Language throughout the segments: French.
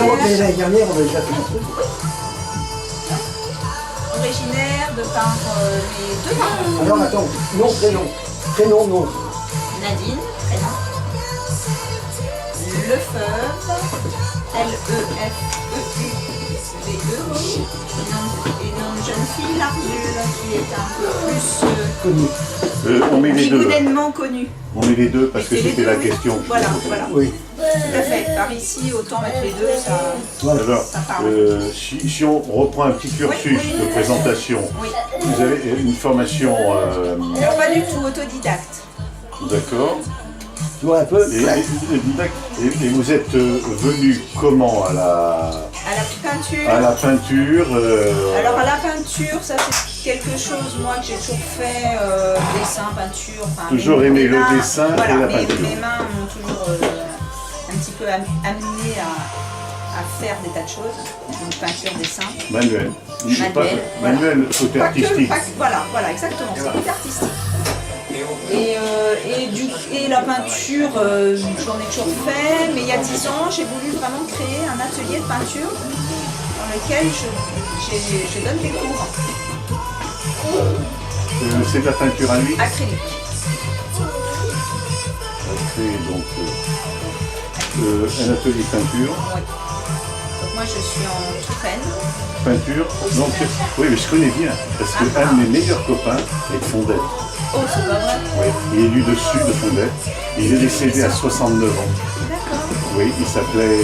l'année dernière, on avait déjà fait un truc. Originaire de par mes deux parents. Alors attends, nom, prénom. Prénom, nom. Nadine, prénom. Lefebvre, L-E-F-E-U-V-E. Et une jeune fille, Largule, qui est un peu plus Connu. On met les deux. bigoudainement connue. On met les deux parce que Et les c'était deux, la oui. question. Voilà, voilà. Oui. Tout à fait. Par ici, autant mettre les deux, ça. Alors, Ça parle. si on reprend un petit cursus Oui. de présentation, Oui. vous avez une formation, Alors, pas du tout autodidacte. d'accord, Tu vois un peu. et vous êtes venu comment à la À la peinture. peinture Alors à la peinture, ça c'est quelque chose moi que j'ai toujours fait, dessin, peinture. Enfin, Toujours mes aimé le mains, dessin et voilà, la peinture. Mes mains m'ont toujours un petit peu amené à faire des tas de choses. Donc peinture, dessin. manuel. Manuel, Pas- voilà. manuel, côté Pas que- artistique. pas que- voilà, exactement, c'est côté artistique. Et la peinture, j'en ai toujours fait, mais il y a 10 ans, j'ai voulu vraiment créer un atelier de peinture dans lequel je donne des cours C'est de la peinture à l'huile. acryliques. C'est donc un atelier peinture. Oui. Donc moi je suis en Touraine. Peinture. Donc, oui, mais je connais bien, parce que un de mes meilleurs copains est de Fondette. Oh, c'est pas vrai. Oui, il est élu de Sud de Fondette. Il est décédé à 69 ans. D'accord. Oui, il s'appelait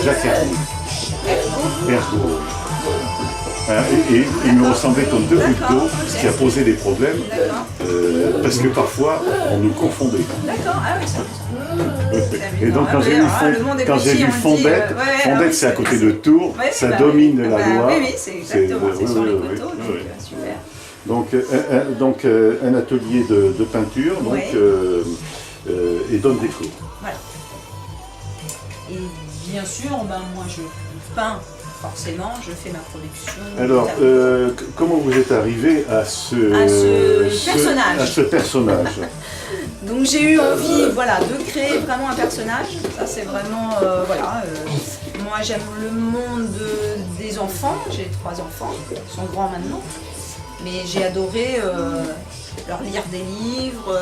Jacques Hergou. Hergou. Voilà, et il me ressemblait comme deux gouttes d'eau, ce qui a posé des problèmes, parce que parfois on nous confondait. D'accord, ah oui, ça. Et donc quand j'ai vu Fondette, Fondette c'est à côté de Tours, ça domine de la Loire. Oui, c'est exactement, c'est sur les coteaux, donc oui. super. Donc un atelier de peinture, donc, Ouais. et donne des cours. Voilà. Et bien sûr, moi je peins, forcément, je fais ma production. Alors, comment vous êtes arrivé à ce personnage? Donc j'ai eu envie de créer vraiment un personnage. Ça c'est vraiment, moi j'aime le monde des enfants. J'ai 3 enfants, ils sont grands maintenant. Mais j'ai adoré leur lire des livres,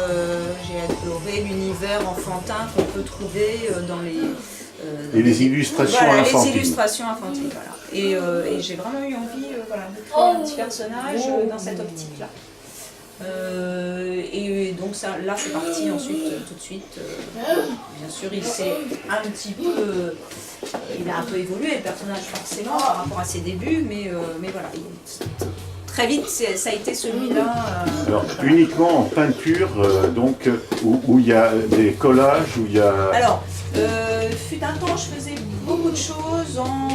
j'ai adoré l'univers enfantin qu'on peut trouver dans les... Et les illustrations infantiles. Les illustrations infantiles, voilà. Et j'ai vraiment eu envie de créer un petit personnage dans cette optique-là. Et donc ça, là c'est parti ensuite, tout de suite. Bien sûr, il s'est un petit peu... il a un peu évolué le personnage forcément par rapport à ses débuts, mais voilà. Très vite, ça a été celui-là. Alors, uniquement en peinture, donc, où il y a des collages, où il y a... Alors, fut un temps, je faisais beaucoup de choses en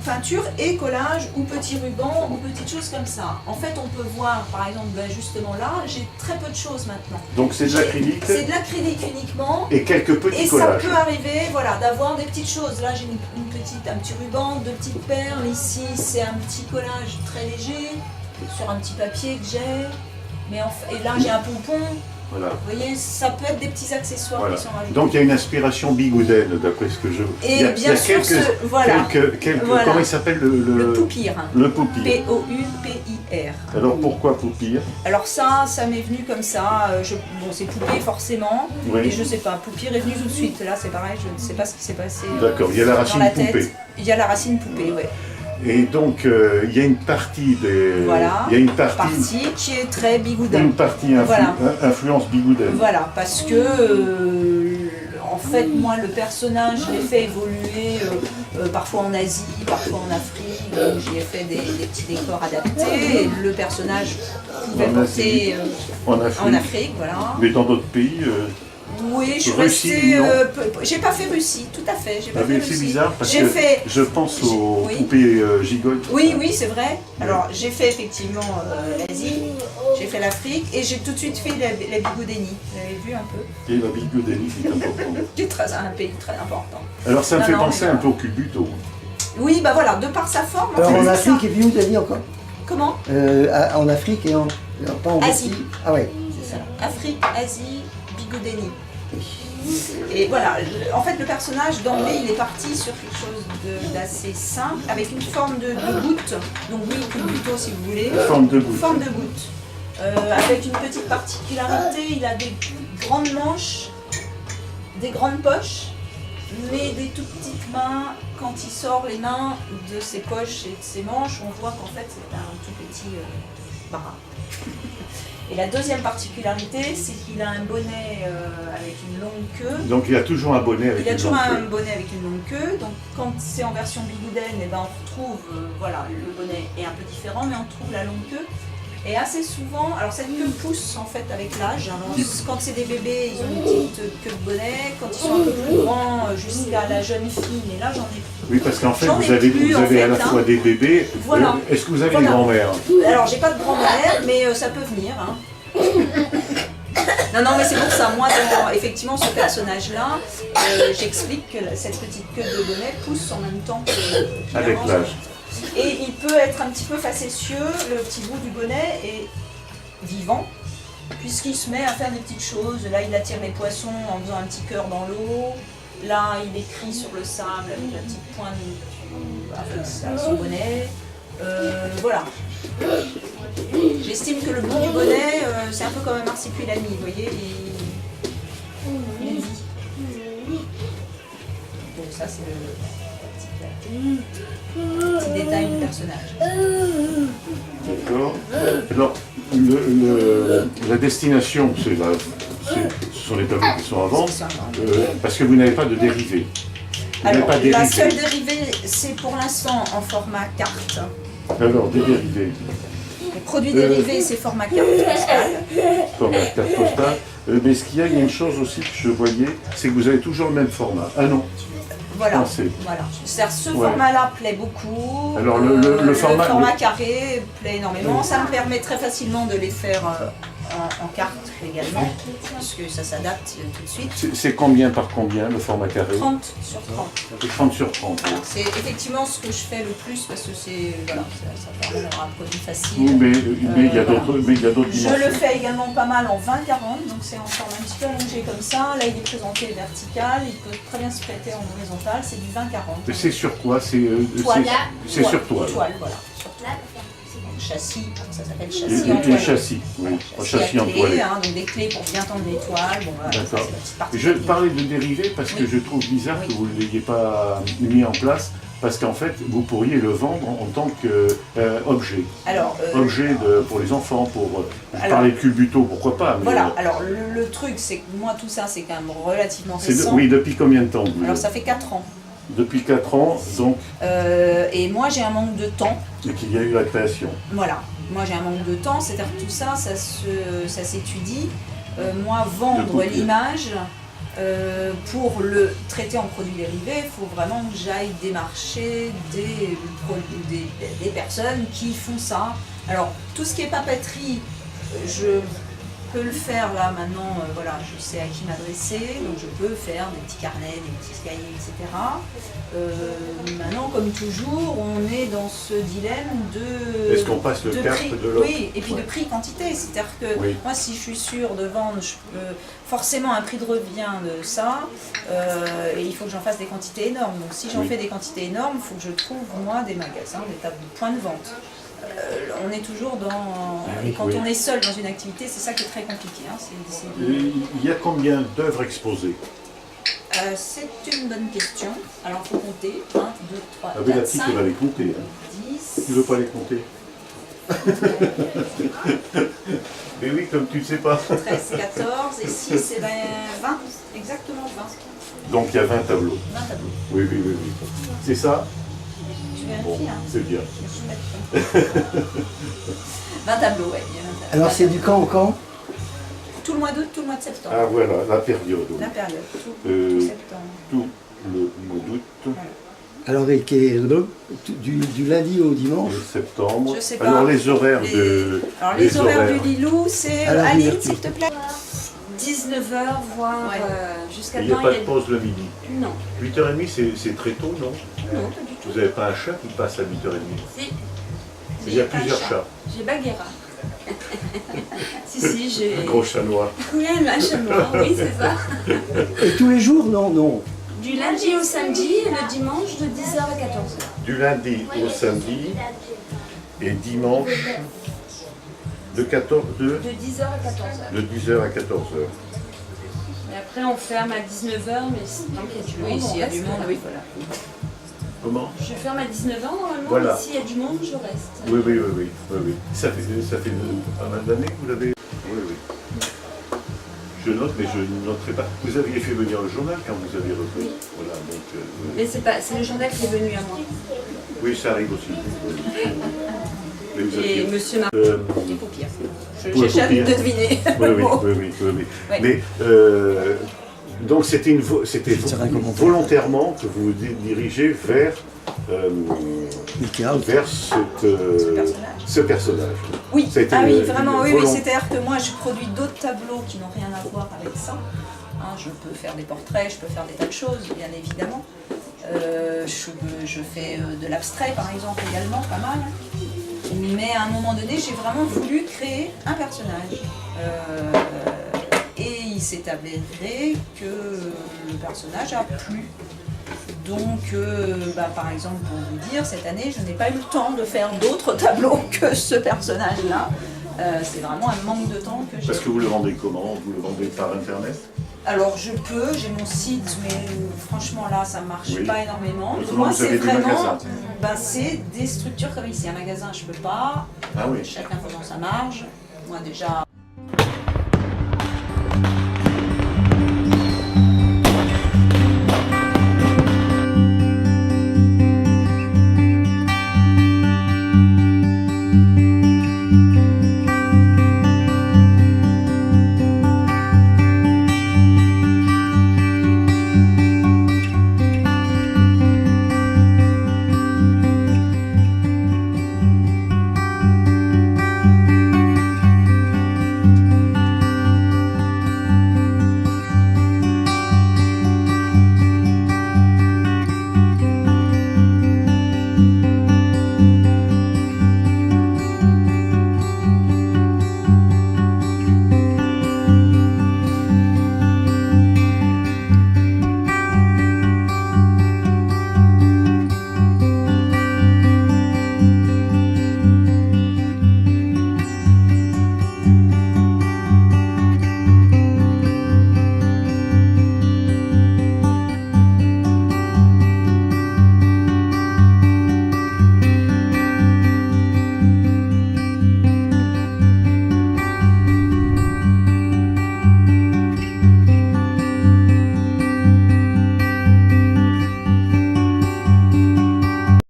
peinture et collage, ou petits rubans, ou petites choses comme ça. En fait, on peut voir, par exemple, justement là, j'ai très peu de choses maintenant. Donc c'est de l'acrylique C'est de l'acrylique uniquement. et quelques petits Et collages. ça peut arriver, d'avoir des petites choses. Là, j'ai un petit ruban, 2 petites perles. Ici, c'est un petit collage très léger sur un petit papier que j'ai. Et là, j'ai un pompon. Voilà. Vous voyez, ça peut être des petits accessoires Voilà. qui sont rajoutés. Donc il y a une inspiration bigoudaine, d'après ce que je... Et il y a, bien sûr, quelques, voilà. Comment il s'appelle Le poupire. Le poupire. P-O-U-P-I-R. Alors pourquoi poupire? Alors ça m'est venu comme ça. Bon, c'est poupée forcément. Oui. Et je sais pas, poupire est venu tout de suite. Là, c'est pareil, je ne sais pas ce qui s'est passé. D'accord, il y a la racine dans la tête. poupée. Il y a la racine poupée, ouais. Et donc il y a une partie des... Voilà. Il y a une partie qui est très bigoudin. Une partie influence bigoudaine. Voilà, parce que en fait, moi, le personnage, je l'ai fait évoluer parfois en Asie, parfois en Afrique, où j'ai fait des petits décors adaptés. Et le personnage pouvait porter en Afrique, voilà. Mais dans d'autres pays... Oui, je suis Russie, restée. non. j'ai pas fait Russie, tout à fait. J'ai pas Ah, fait mais Russie. c'est bizarre parce J'ai que fait. je pense aux Oui. poupées gigottes. Oui, c'est vrai. Alors, j'ai fait effectivement l'Asie, j'ai fait l'Afrique et j'ai tout de suite fait la Bigoudénie. Vous avez vu un peu? Et la bigoudénie, c'est important. Qui est un pays très important. Alors ça me Non, fait non, penser mais un peu au culbuto. Oui, voilà, de par sa forme. Alors fait, en c'est Afrique, ça. et puis où t'as dit encore? Comment? En Afrique et pas en Asie. Russie. Ah ouais. C'est ça. Afrique, Asie, Bigoudénie. Et voilà, en fait le personnage d'emblée il est parti sur quelque chose d'assez simple, avec une forme de goutte, donc oui, plutôt si vous voulez. Forme de goutte. Forme de goutte. Avec une petite particularité, il a des grandes manches, des grandes poches, mais des tout petites mains. Quand il sort les mains de ses poches et de ses manches, on voit qu'en fait c'est un tout petit bras. Et la deuxième particularité, c'est qu'il a un bonnet avec une longue queue. Donc il y a toujours un bonnet avec une longue queue. Il y a toujours un bonnet avec une longue queue. Donc quand c'est en version bigouden, eh ben, on retrouve, voilà, le bonnet est un peu différent, mais on retrouve la longue queue. Et assez souvent, alors cette queue pousse en fait avec l'âge. Quand c'est des bébés, ils ont une petite queue de bonnet. Quand ils sont un peu plus grands, jusqu'à la jeune fille, mais là j'en ai plus. Oui, parce qu'en fait, J'en ai vous avez plus, en fait, à la fois des bébés. Voilà. Est-ce que vous avez Voilà. une grand-mère? Alors j'ai pas de grand-mère, mais ça peut venir. Hein. Non, mais c'est pour ça. Moi, effectivement, ce personnage-là, j'explique que cette petite queue de bonnet pousse en même temps que Avec l'âge. Et il peut être un petit peu facétieux, le petit bout du bonnet est vivant, puisqu'il se met à faire des petites choses. Là, il attire les poissons en faisant un petit cœur dans l'eau. Là, il écrit sur le sable avec la petite pointe avec son bonnet. Voilà. J'estime que le bout du bonnet, c'est un peu comme un marsupilami, vous voyez, il vit. Donc ça, c'est le petit détail du personnage. D'accord. Alors, la destination, ce sont les tableaux qui sont à vendre, parce que vous n'avez pas de dérivés. Alors, la seule dérivée, c'est pour l'instant en format carte. Alors, des dérivés. Les produits dérivés, c'est format carte postale. Format carte postale. Mais ce qu'il y a, il y a une chose aussi que je voyais, c'est que vous avez toujours le même format. Ah non. Voilà. Pensez. Voilà. C'est-à-dire, ce format-là plaît beaucoup. Alors, le format carré plaît énormément. Ça me permet très facilement de les faire en carte également, puisque ça s'adapte tout de suite. C'est combien par combien le format carré? 30 sur 30. 30 sur 30. Voilà. C'est effectivement ce que je fais le plus parce que c'est voilà, ça permet d'avoir un produit facile. Mais il y a d'autres Je le fais également pas mal en 20-40, donc c'est en forme un petit peu allongé comme ça. Là il est présenté vertical, il peut très bien se prêter en horizontal, c'est du 20-40. C'est sur quoi? C'est sur toile. Toile, voilà. Sur toile. Châssis, ça s'appelle châssis en Et toile. châssis, oui. Châssis en toile. Donc des clés pour bien tendre les toiles. Bon, voilà, d'accord. ça, Je parlais de dérivés parce que je trouve bizarre que vous ne l'ayez pas mis en place, parce qu'en fait, vous pourriez le vendre en tant qu'objet. Objet pour les enfants, pour parler de culbuto, pourquoi pas. Mais voilà, alors le truc, c'est que moi, tout ça, c'est quand même relativement récent. Oui, depuis combien de temps Alors ça fait 4 ans. Depuis 4 ans, donc. Et moi, j'ai un manque de temps. Et qu'il y a eu la création. Voilà. Moi, j'ai un manque de temps, c'est-à-dire que tout ça, ça s'étudie. Moi, vendre l'image, pour le traiter en produit dérivé, il faut vraiment que j'aille démarcher des personnes qui font ça. Alors, tout ce qui est papeterie, je peux le faire là maintenant, voilà, je sais à qui m'adresser, donc je peux faire des petits carnets, des petits cahiers, etc. Maintenant, comme toujours, on est dans ce dilemme de... Est-ce qu'on passe le cap de l'autre? Oui, et puis de prix-quantité, c'est-à-dire que moi, si je suis sûre de vendre, je peux forcément un prix de revient de ça, et il faut que j'en fasse des quantités énormes. Donc si j'en fais des quantités énormes, il faut que je trouve, moi, des magasins, des tables de points de vente. On est toujours dans... Et quand on est seul dans une activité, c'est ça qui est très compliqué. Hein. Il y a combien d'œuvres exposées? C'est une bonne question. Alors il faut compter. 1, 2, 3, 4, 5, la petite, elle va les compter. Hein. 10... Tu ne veux pas les compter? Mais oui, comme tu ne sais pas. 13, 14 et 6, et 20. Exactement 20. Donc il y a 20 tableaux. 20 tableaux. Oui. C'est ça? Tu vérifies, Bon, hein. c'est bien. 20 tableaux, oui. Alors c'est du quand au quand? Tout le mois d'août, tout le mois de septembre. Ah voilà, la période. La période, tout septembre. Tout le mois d'août. Voilà. Alors du lundi au dimanche? Septembre. Je sais pas. Alors les horaires de... Alors les horaires du Lilou, c'est... Alors, Aline, s'il te plaît. 19h, voire jusqu'à Il n'y a demain. pas de pause le midi. Non. 8h30, c'est très tôt, non? Non, pas du tout. Vous n'avez pas un chat qui passe à 8h30? Si. Il y a plusieurs chats. J'ai Bagheera. Si, j'ai... Un gros chat noir. Oui, un chat noir, oui, c'est ça. Et tous les jours, non, non. Du lundi au samedi et le dimanche de 10h à 14h. Du lundi au samedi et dimanche de 10h à 14h. De 10h à 14h. De 10h à 14h. Et après, on ferme à 19h, mais tant qu'il y a du monde, Oui, s'il y a on du reste. monde, oui, voilà. Comment? Je ferme à 19h normalement, Voilà. mais s'il y a du monde, je reste. Oui. Ça fait pas mal d'années que vous l'avez. Oui, oui. Je note, mais je ne noterai pas. Vous aviez fait venir le journal quand vous avez repris. Oui. Voilà, donc. Mais c'est le journal qui est venu à moi. Oui, ça arrive aussi. Oui. Mais vous Et aviez- monsieur Mar... Les paupières. Pour les J'essaie paupières. de deviner. Oui. Ouais. Mais donc c'était serait un commentaire. volontairement que vous vous dirigez vers Mickey House. ce personnage. Oui, Ça a été oui, une vraiment, oui, volonté. c'est-à-dire que moi je produis d'autres tableaux qui n'ont rien à voir avec ça. Hein, je peux faire des portraits, je peux faire des tas de choses, bien évidemment. Je fais de l'abstrait par exemple également, pas mal. Mais à un moment donné, j'ai vraiment voulu créer un personnage. Et il s'est avéré que le personnage a plu. Donc, par exemple, pour vous dire, cette année, je n'ai pas eu le temps de faire d'autres tableaux que ce personnage-là. C'est vraiment un manque de temps que j'ai. Parce que vous le vendez comment? Vous le vendez par internet? Alors, je peux, j'ai mon site, mais franchement, là, ça ne marche Oui. pas énormément. Autrement, Moi, vous avez c'est des vraiment, magasins. c'est des structures comme ici. Un magasin, je ne peux pas. Ah oui. Chacun pendant sa marge. Moi, déjà,